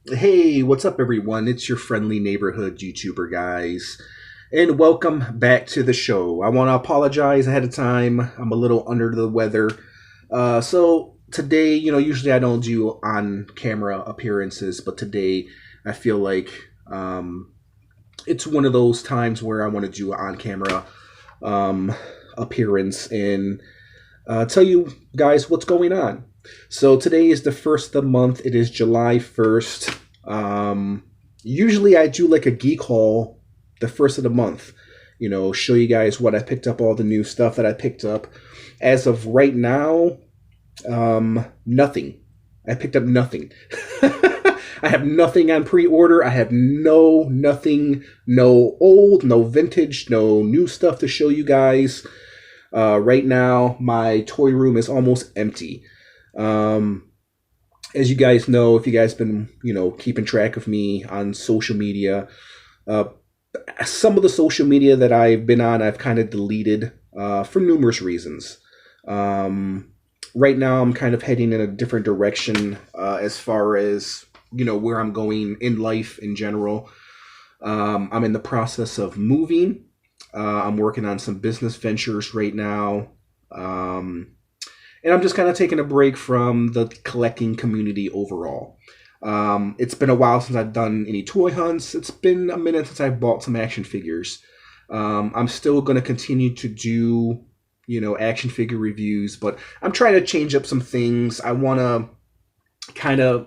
Hey, what's up, everyone? It's your friendly neighborhood YouTuber, guys, and welcome back to the show. I want to apologize ahead of time. I'm a little under the weather. So today, usually I don't do on camera appearances, but today I feel like it's one of those times where I want to do an on camera um, appearance and tell you guys what's going on. So today is the first of the month. It is July 1st. Usually I do like a geek haul the first of the month. Show you guys what I picked up, all the new stuff that I picked up. As of right now, nothing. I picked up nothing. I have nothing on pre-order. I have nothing, no old, no vintage, no new stuff to show you guys. Right now, my toy room is almost empty. As you guys know, if you guys been keeping track of me on social media, uh, some of the social media that I've been on, I've kind of deleted for numerous reasons. Right now, I'm kind of heading in a different direction as far as where I'm going in life in general. I'm in the process of moving. I'm working on some business ventures right now. And I'm just kind of taking a break from the collecting community overall. It's been a while since I've done any toy hunts. It's been a minute since I've bought some action figures. I'm still going to continue to do, action figure reviews, but I'm trying to change up some things. I'm trying to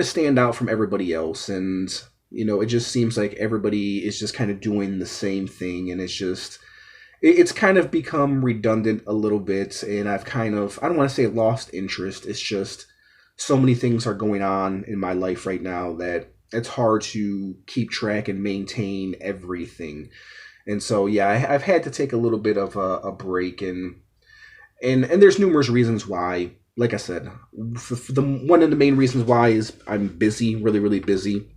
stand out from everybody else, and it just seems like everybody is just kind of doing the same thing, and it's kind of become redundant a little bit, and I don't want to say lost interest. It's just so many things are going on in my life right now that it's hard to keep track and maintain everything. And so, yeah, I've had to take a little bit of a break, and there's numerous reasons why. Like I said, for the one of the main reasons why is I'm busy, really, really busy.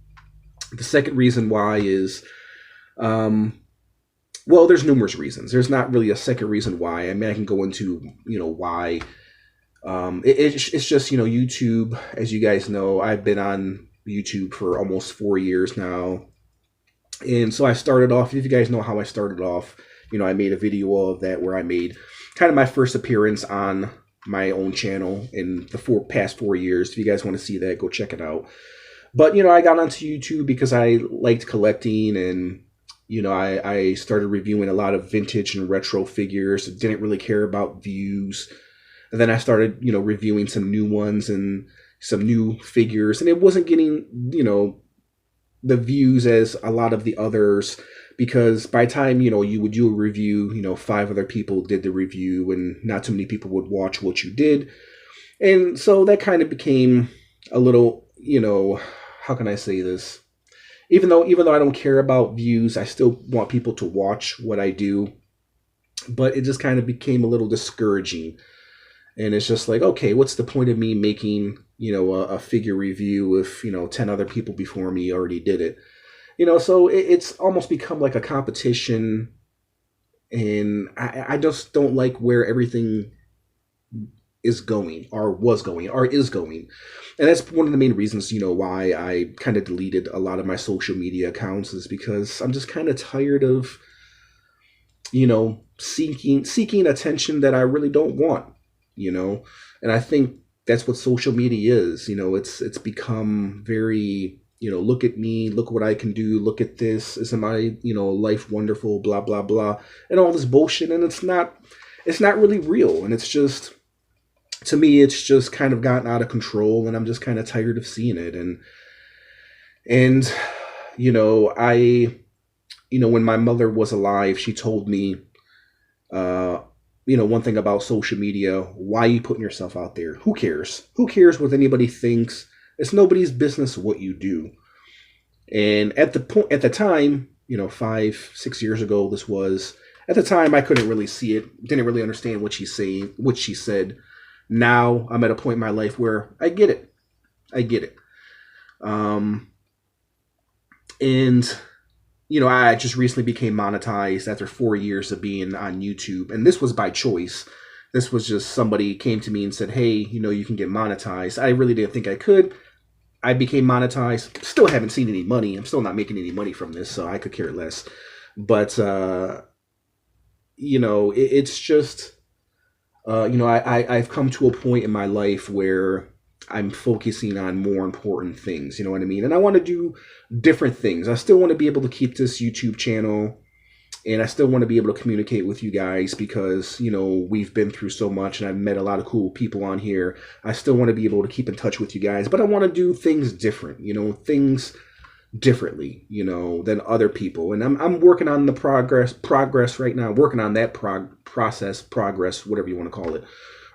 The second reason why is, well, there's numerous reasons. There's not really a second reason why. I mean, I can go into, why. It's just, YouTube, as you guys know, I've been on YouTube for almost 4 years now. And so I started off, if you guys know how I started off, I made a video of that where I made kind of my first appearance on my own channel in the past 4 years. If you guys want to see that, go check it out. But, I got onto YouTube because I liked collecting, and I started reviewing a lot of vintage and retro figures. Didn't really care about views. And then I started, reviewing some new ones and some new figures. And it wasn't getting, the views as a lot of the others, because by the time, you would do a review, 5 other people did the review, and not too many people would watch what you did. And so that kind of became a little, how can I say this? Even though I don't care about views, I still want people to watch what I do. But it just kind of became a little discouraging. And it's just like, okay, what's the point of me making, a figure review if, 10 other people before me already did it? So it's almost become like a competition. And I just don't like where everything is going, or was going, or is going. And that's one of the main reasons, why I kind of deleted a lot of my social media accounts, is because I'm just kind of tired of, seeking attention that I really don't want, And I think that's what social media is. It's become very, look at me, look what I can do, look at this, isn't my, life wonderful, blah blah blah, and all this bullshit. And it's not really real. And it's just, to me, it's just kind of gotten out of control, and I'm just kind of tired of seeing it. And I, when my mother was alive, she told me, one thing about social media: why are you putting yourself out there? Who cares? Who cares what anybody thinks? It's nobody's business what you do. And at the time, 5, 6 years ago, this was, at the time, I couldn't really see it, didn't really understand what she said. Now I'm at a point in my life where I get it. I get it. And I just recently became monetized after 4 years of being on YouTube, and this was by choice. This was just somebody came to me and said, "Hey, you can get monetized." I really didn't think I could. I became monetized. Still haven't seen any money. I'm still not making any money from this, so I could care less. But it's just I've come to a point in my life where I'm focusing on more important things. You know what I mean? And I want to do different things. I still want to be able to keep this YouTube channel, and I still want to be able to communicate with you guys because, we've been through so much and I've met a lot of cool people on here. I still want to be able to keep in touch with you guys, but I want to do things different, things differently, than other people. And I'm working on the progress right now. I'm working on that progress, whatever you want to call it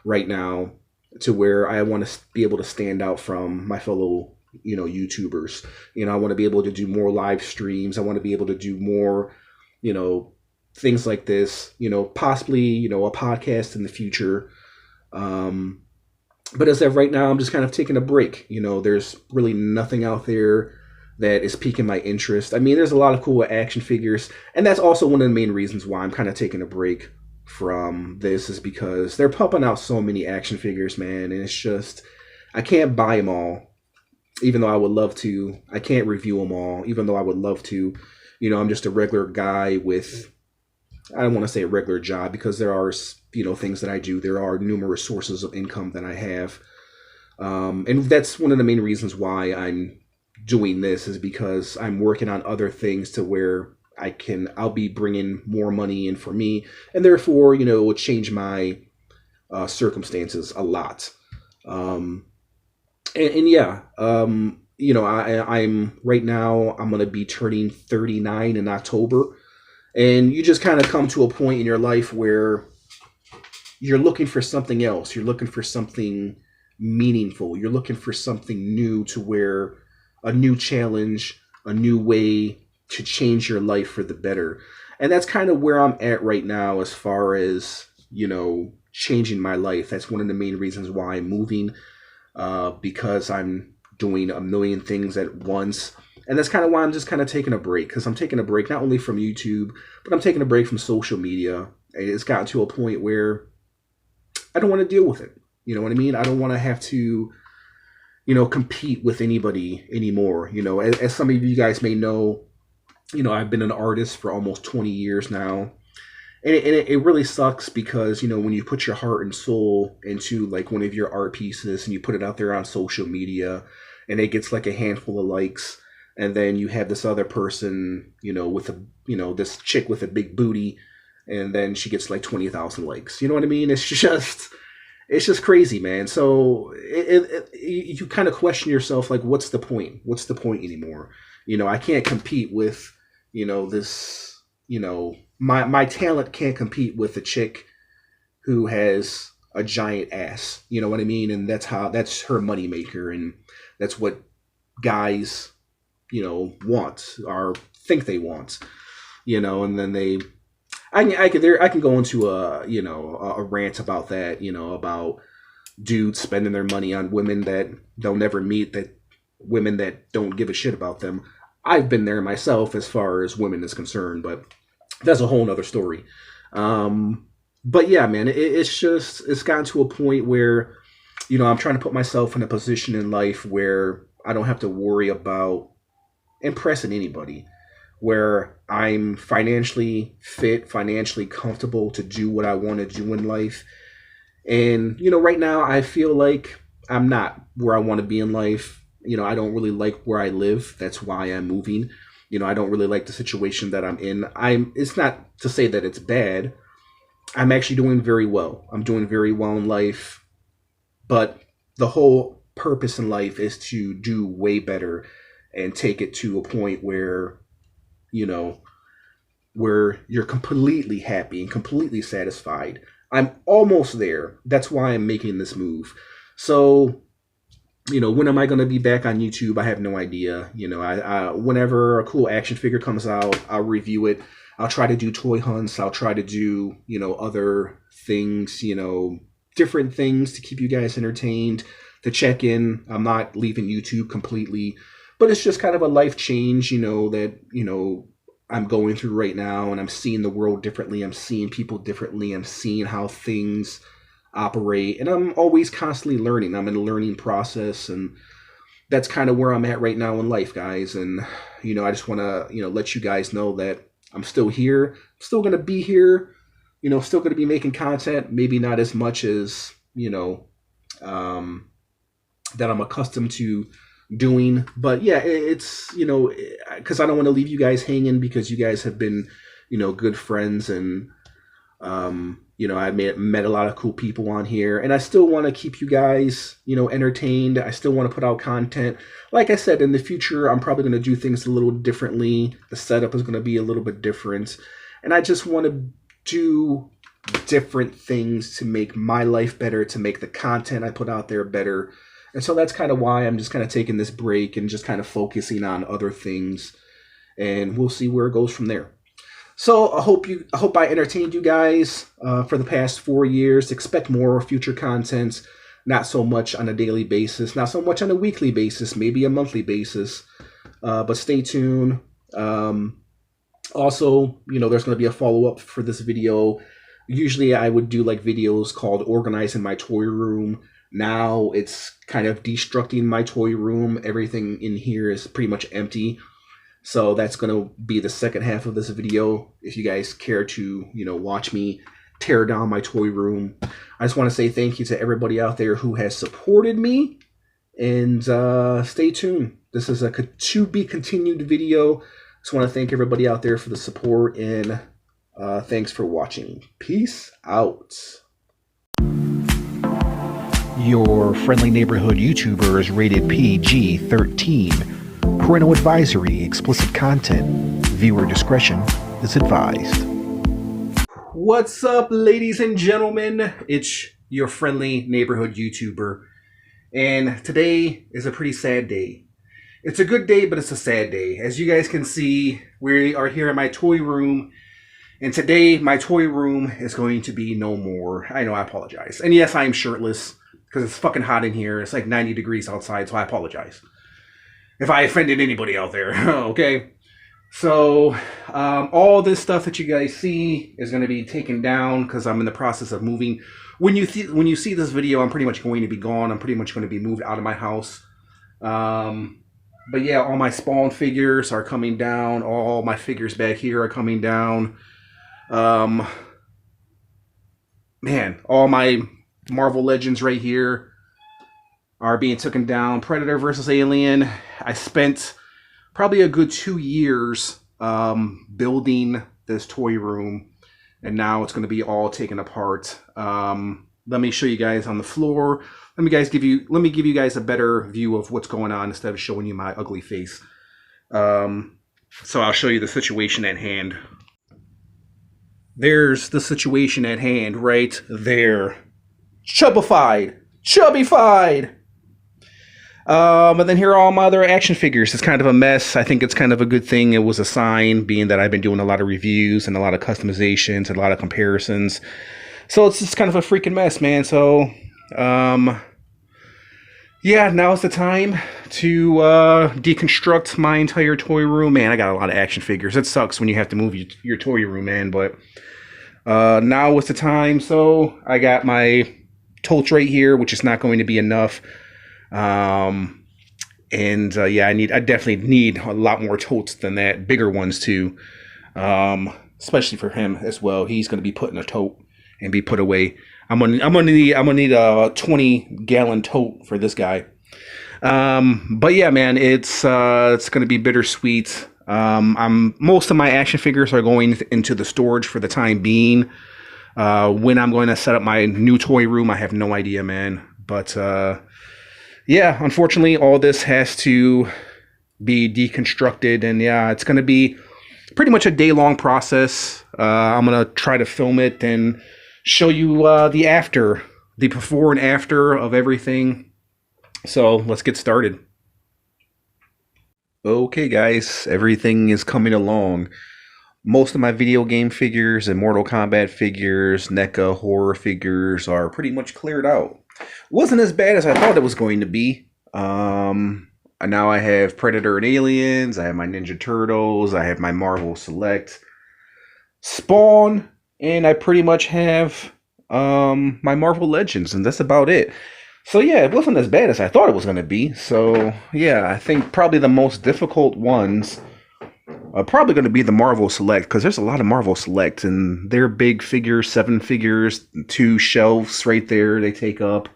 right now, to where I want to be able to stand out from my fellow, YouTubers. I want to be able to do more live streams. I want to be able to do more, things like this, possibly, a podcast in the future. But as of right now, I'm just kind of taking a break. There's really nothing out there that is piquing my interest. I mean, there's a lot of cool action figures, and that's also one of the main reasons why I'm kind of taking a break from this, is because they're pumping out so many action figures, man, and it's just, I can't buy them all, even though I would love to. I can't review them all, even though I would love to. I'm just a regular guy with, I don't want to say a regular job, because there are, things that I do. There are numerous sources of income that I have. And that's one of the main reasons why I'm doing this, is because I'm working on other things to where I'll be bringing more money in for me, and therefore, it will change my circumstances a lot. I'm right now, I'm going to be turning 39 in October, and you just kind of come to a point in your life where you're looking for something else. You're looking for something meaningful. You're looking for something new, to where a new challenge, a new way to change your life for the better. And that's kind of where I'm at right now as far as, changing my life. That's one of the main reasons why I'm moving, because I'm doing a million things at once. And that's kind of why I'm just kind of taking a break, because I'm taking a break not only from YouTube, but I'm taking a break from social media. And it's gotten to a point where I don't want to deal with it. You know what I mean? I don't want to have to, compete with anybody anymore. As some of you guys may know, I've been an artist for almost 20 years now. And it really sucks because, when you put your heart and soul into like one of your art pieces and you put it out there on social media and it gets like a handful of likes, and then you have this other person, with this chick with a big booty, and then she gets like 20,000 likes. You know what I mean? It's just crazy, man. So you kind of question yourself, like, what's the point? What's the point anymore? I can't compete with, this, my talent can't compete with a chick who has a giant ass. You know what I mean? And that's her moneymaker, and that's what guys, want or think they want. And then I can go into a rant about that, about dudes spending their money on women that they'll never meet, that women that don't give a shit about them. I've been there myself as far as women is concerned, but that's a whole nother story. But yeah, man, it's gotten to a point where, I'm trying to put myself in a position in life where I don't have to worry about impressing anybody, where I'm financially fit, financially comfortable to do what I want to do in life. And, right now I feel like I'm not where I want to be in life. I don't really like where I live. That's why I'm moving. I don't really like the situation that I'm in. It's not to say that it's bad. I'm actually doing very well. I'm doing very well in life. But the whole purpose in life is to do way better and take it to a point where, where you're completely happy and completely satisfied. I'm almost there. That's why I'm making this move. So, when am I going to be back on YouTube? I have no idea. Whenever a cool action figure comes out, I'll review it. I'll try to do toy hunts. I'll try to do, other things, different things to keep you guys entertained, to check in. I'm not leaving YouTube completely, but it's just kind of a life change, that, I'm going through right now, and I'm seeing the world differently. I'm seeing people differently. I'm seeing how things operate, and I'm always constantly learning. I'm in a learning process, and that's kind of where I'm at right now in life, guys. And, I just want to, let you guys know that I'm still here, still going to be here, still going to be making content, maybe not as much as, that I'm accustomed to doing. But yeah, it's, because I don't want to leave you guys hanging, because you guys have been, good friends, and, I met a lot of cool people on here, and I still want to keep you guys, entertained. I still want to put out content. Like I said, in the future, I'm probably going to do things a little differently. The setup is going to be a little bit different, and I just want to do different things to make my life better, to make the content I put out there better. And so that's kind of why I'm just kind of taking this break and just kind of focusing on other things, and we'll see where it goes from there. So I hope I entertained you guys for the past 4 years. Expect more future content, not so much on a daily basis, not so much on a weekly basis, maybe a monthly basis. But stay tuned. Also, there's going to be a follow-up for this video. Usually I would do like videos called Organizing My Toy Room. Now it's kind of destructing my toy room. Everything in here is pretty much empty. So that's going to be the second half of this video. If you guys care to, watch me tear down my toy room. I just want to say thank you to everybody out there who has supported me. And stay tuned. This is a to be continued video. Just want to thank everybody out there for the support, and thanks for watching. Peace out. Your friendly neighborhood YouTuber is rated PG-13. Parental advisory, explicit content. Viewer discretion is advised. What's up, ladies and gentlemen? It's your friendly neighborhood YouTuber. And today is a pretty sad day. It's a good day, but it's a sad day. As you guys can see, we are here in my toy room. And today, my toy room is going to be no more. I know, I apologize. And yes, I am shirtless, because it's fucking hot in here. It's like 90 degrees outside, so I apologize if I offended anybody out there. Okay, so all this stuff that you guys see is going to be taken down because I'm in the process of moving. When you see this video, I'm pretty much going to be gone. I'm pretty much going to be moved out of my house. But yeah, all my Spawn figures are coming down. All my figures back here are coming down. Man, all my Marvel Legends right here are being taken down. Predator versus Alien. I spent probably a good 2 years building this toy room, and now it's going to be all taken apart. Let me show you guys on the floor. Let me give you guys a better view of what's going on instead of showing you my ugly face. So I'll show you the situation at hand. There's the situation at hand right there. Chubbified. And then here are all my other action figures. It's kind of a mess. I think it's kind of a good thing. It was a sign, being that I've been doing a lot of reviews and a lot of customizations and a lot of comparisons. So it's just kind of a freaking mess, man. So, yeah, now's the time to deconstruct my entire toy room. Man, I got a lot of action figures. It sucks when you have to move your toy room, man. But now is the time. So I got my totes right here, which is not going to be enough. Yeah, I definitely need a lot more totes than that, bigger ones too, especially for him as well. He's going to be put in a tote and be put away. I'm gonna need a 20-gallon tote for this guy. But yeah, man, it's going to be bittersweet. Most of my action figures are going into the storage for the time being. When I'm going to set up my new toy room, I have no idea, man. But yeah, unfortunately, all this has to be deconstructed, and yeah, it's going to be pretty much a day-long process. I'm going to try to film it and show you the before and after of everything. So let's get started. Okay, guys, everything is coming along. Most of my video game figures and Mortal Kombat figures, NECA horror figures are pretty much cleared out. Wasn't as bad as I thought it was going to be. Now I have Predator and Aliens, I have my Ninja Turtles, I have my Marvel Select, Spawn, and I pretty much have my Marvel Legends, and that's about it. So yeah, it wasn't as bad as I thought it was going to be. So yeah, I think probably the most difficult ones are probably going to be the Marvel Select, because there's a lot of Marvel Select and they're big figures, 7 figures, 2 shelves right there they take up.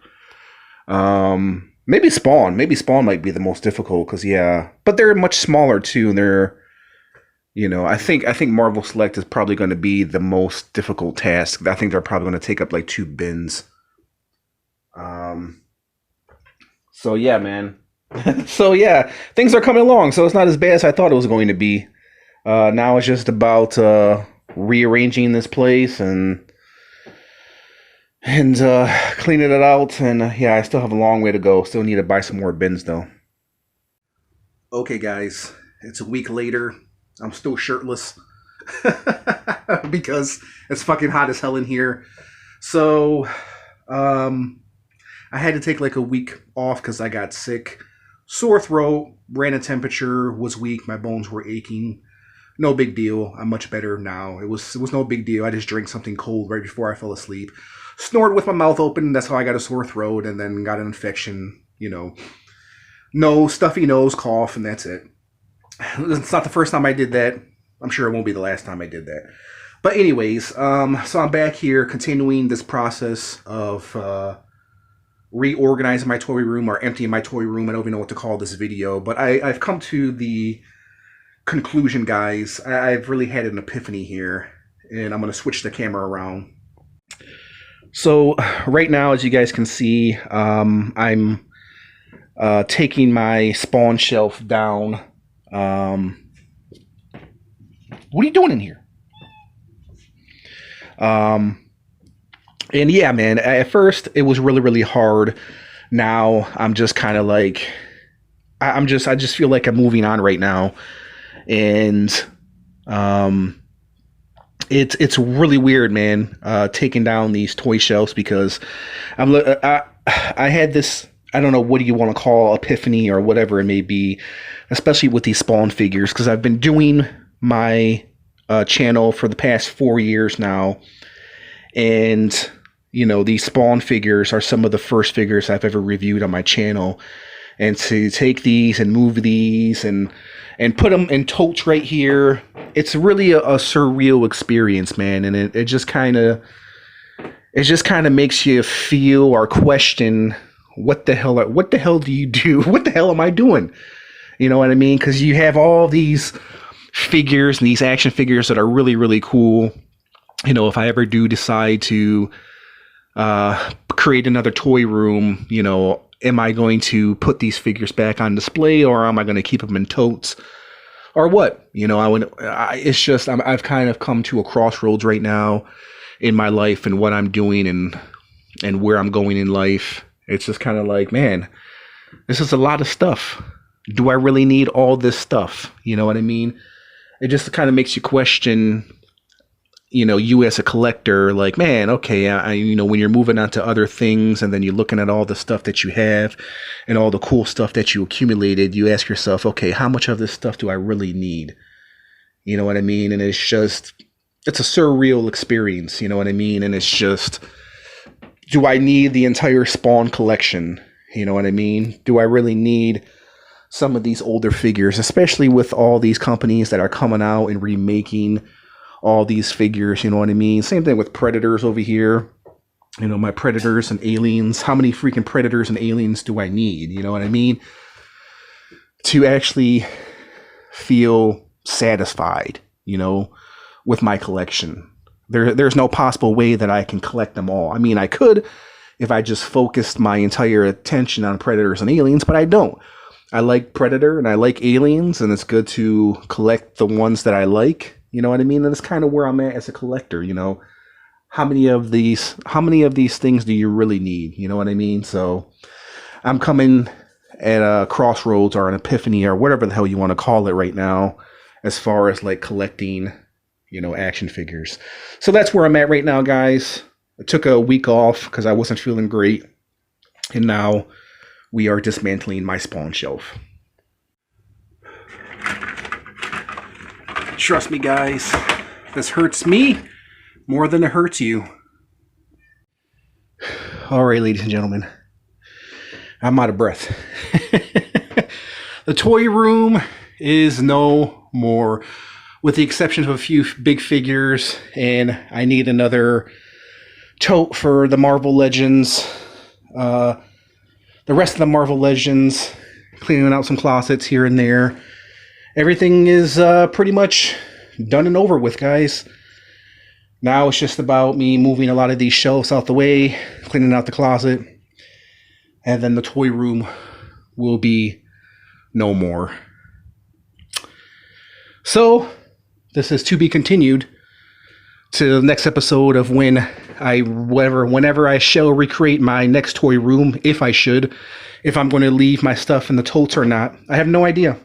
Maybe Spawn. Maybe Spawn might be the most difficult because yeah, but they're much smaller too. And they're, you know, I think Marvel Select is probably going to be the most difficult task. I think they're probably going to take up like 2 bins. So yeah, man. So yeah, things are coming along. So it's not as bad as I thought it was going to be. Now it's just about rearranging this place and cleaning it out. And yeah, I still have a long way to go. Still need to buy some more bins though. Okay, guys, it's a week later. I'm still shirtless because it's fucking hot as hell in here. So, I had to take like a week off because I got sick. Sore throat, ran a temperature, was weak, my bones were aching. No big deal. I'm much better now. It was no big deal. I just drank something cold right before I fell asleep. Snored with my mouth open. That's how I got a sore throat, and then got an infection. You know, no stuffy nose, cough, and that's it. It's not the first time I did that. I'm sure it won't be the last time I did that. But anyways, so I'm back here continuing this process of reorganizing my toy room or emptying my toy room. I don't even know what to call this video, but I've come to the conclusion, guys. I've really had an epiphany here, and I'm going to switch the camera around. So right now, as you guys can see, I'm taking my Spawn shelf down. What are you doing in here? And yeah, man, at first it was really, really hard. Now I'm just kind of like, I just feel like I'm moving on right now. And, it's really weird, man, taking down these toy shelves because I had this, I don't know, what do you want to call epiphany or whatever it may be, especially with these Spawn figures, because I've been doing my channel for the past 4 years now. And, you know, these Spawn figures are some of the first figures I've ever reviewed on my channel. And to take these and move these and put them in totes right here, it's really a surreal experience, man. And it just kind of makes you feel or question, what the hell do you do? What the hell am I doing? You know what I mean? Because you have all these figures and these action figures that are really, really cool. You know, if I ever do decide to create another toy room, you know, am I going to put these figures back on display, or am I going to keep them in totes, or what? You know, it's just I've kind of come to a crossroads right now in my life and what I'm doing and where I'm going in life. It's just kind of like, man, this is a lot of stuff. Do I really need all this stuff? You know what I mean? It just kind of makes you question, you know, you as a collector, like, man, okay, you know, when you're moving on to other things and then you're looking at all the stuff that you have and all the cool stuff that you accumulated, you ask yourself, okay, how much of this stuff do I really need? You know what I mean? And it's a surreal experience, you know what I mean? And it's just, do I need the entire Spawn collection? You know what I mean? Do I really need some of these older figures, especially with all these companies that are coming out and remaking all these figures, you know what I mean? Same thing with Predators over here. You know, my Predators and Aliens. How many freaking Predators and Aliens do I need? You know what I mean? To actually feel satisfied, you know, with my collection. There's no possible way that I can collect them all. I mean, I could if I just focused my entire attention on Predators and Aliens, but I don't. I like Predator and I like Aliens, and it's good to collect the ones that I like. You know what I mean? And that's kind of where I'm at as a collector, you know. How many of these things do you really need? You know what I mean? So I'm coming at a crossroads or an epiphany or whatever the hell you want to call it right now, as far as like collecting, you know, action figures. So that's where I'm at right now, guys. I took a week off because I wasn't feeling great. And now we are dismantling my Spawn shelf. Trust me, guys, this hurts me more than it hurts you. All right, ladies and gentlemen, I'm out of breath. The toy room is no more, with the exception of a few big figures, and I need another tote for the Marvel Legends. The rest of the Marvel Legends, cleaning out some closets here and there. Everything is pretty much done and over with, guys. Now it's just about me moving a lot of these shelves out the way, cleaning out the closet, and then the toy room will be no more. So, this is to be continued to the next episode of whenever I shall recreate my next toy room, if I should, if I'm going to leave my stuff in the totes or not. I have no idea.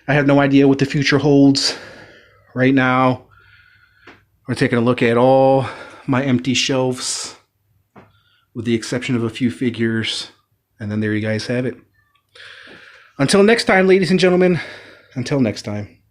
I have no idea what the future holds. Right now, we're taking a look at all my empty shelves, with the exception of a few figures, and then there you guys have it. Until next time, ladies and gentlemen, until next time.